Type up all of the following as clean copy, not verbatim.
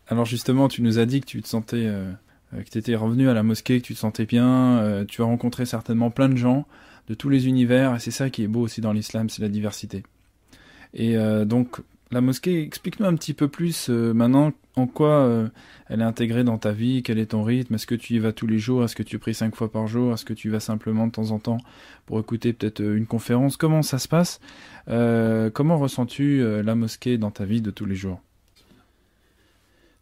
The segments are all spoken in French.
Alors justement, tu nous as dit que tu te sentais, que tu étais revenu à la mosquée, que tu te sentais bien, tu as rencontré certainement plein de gens de tous les univers, et c'est ça qui est beau aussi dans l'islam, c'est la diversité. Et donc, la mosquée, explique-nous un petit peu plus maintenant en quoi elle est intégrée dans ta vie, quel est ton rythme, est-ce que tu y vas tous les jours, est-ce que tu pries 5 fois par jour, est-ce que tu y vas simplement de temps en temps pour écouter peut-être une conférence, comment ça se passe? Comment ressens-tu la mosquée dans ta vie de tous les jours?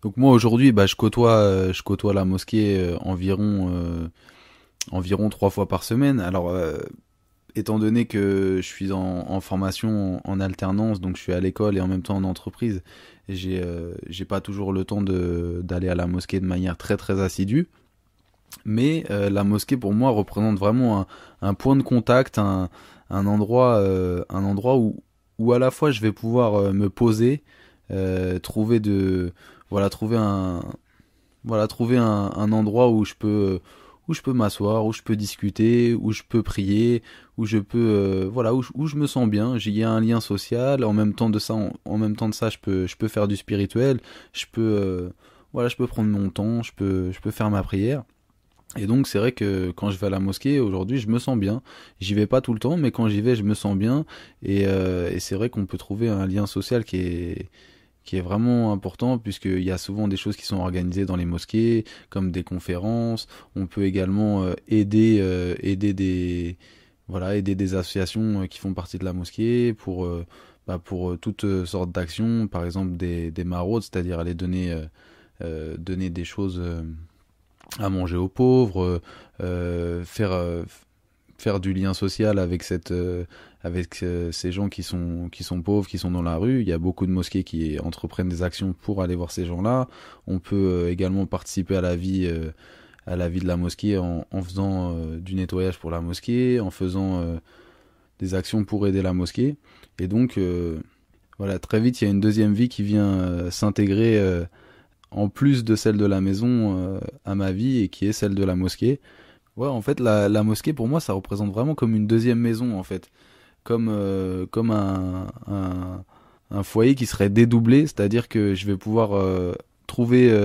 Donc moi aujourd'hui, je côtoie la mosquée environ 3 fois par semaine. Alors étant donné que je suis en formation en alternance, donc je suis à l'école et en même temps en entreprise, j'ai pas toujours le temps d'aller à la mosquée de manière très très assidue. Mais la mosquée pour moi représente vraiment un point de contact, un endroit où à la fois je vais pouvoir me poser, trouver de voilà trouver un endroit où je peux m'asseoir, où je peux discuter, où je peux prier, où je peux où je me sens bien. J'y ai un lien social. En même temps de ça, je peux faire du spirituel. Je peux prendre mon temps. Je peux faire ma prière. Et donc c'est vrai que quand je vais à la mosquée aujourd'hui, je me sens bien. J'y vais pas tout le temps, mais quand j'y vais, je me sens bien. Et c'est vrai qu'on peut trouver un lien social qui est vraiment important puisqu'il y a souvent des choses qui sont organisées dans les mosquées, comme des conférences. On peut également aider des associations qui font partie de la mosquée pour toutes sortes d'actions, par exemple des maraudes, c'est-à-dire aller donner des choses à manger aux pauvres, faire du lien social avec ces gens qui sont pauvres, qui sont dans la rue. Il y a beaucoup de mosquées qui entreprennent des actions pour aller voir ces gens-là. On peut également participer à la vie de la mosquée en faisant du nettoyage pour la mosquée, en faisant des actions pour aider la mosquée. Et donc, voilà, très vite, il y a une deuxième vie qui vient s'intégrer en plus de celle de la maison à ma vie et qui est celle de la mosquée. Ouais, en fait, la mosquée, pour moi, ça représente vraiment comme une deuxième maison, en fait. Comme un foyer qui serait dédoublé, c'est-à-dire que je vais pouvoir trouver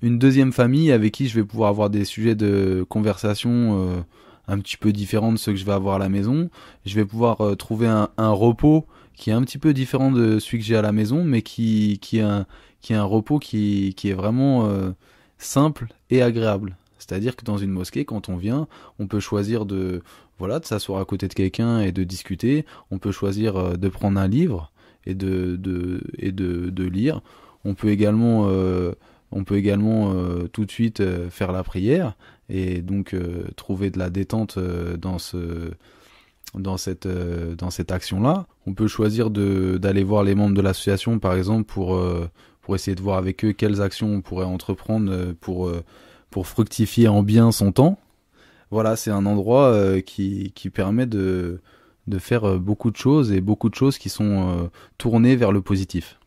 une deuxième famille avec qui je vais pouvoir avoir des sujets de conversation un petit peu différents de ceux que je vais avoir à la maison. Je vais pouvoir trouver un repos qui est un petit peu différent de celui que j'ai à la maison, mais qui est un repos qui est vraiment simple et agréable. C'est-à-dire que dans une mosquée, quand on vient, on peut choisir de s'asseoir à côté de quelqu'un et de discuter. On peut choisir de prendre un livre et de lire. On peut également, tout de suite faire la prière et donc trouver de la détente dans cette action-là. On peut choisir d'aller voir les membres de l'association, par exemple, pour essayer de voir avec eux quelles actions on pourrait entreprendre pour fructifier en bien son temps. Voilà, c'est un endroit qui permet de faire beaucoup de choses et beaucoup de choses qui sont tournées vers le positif.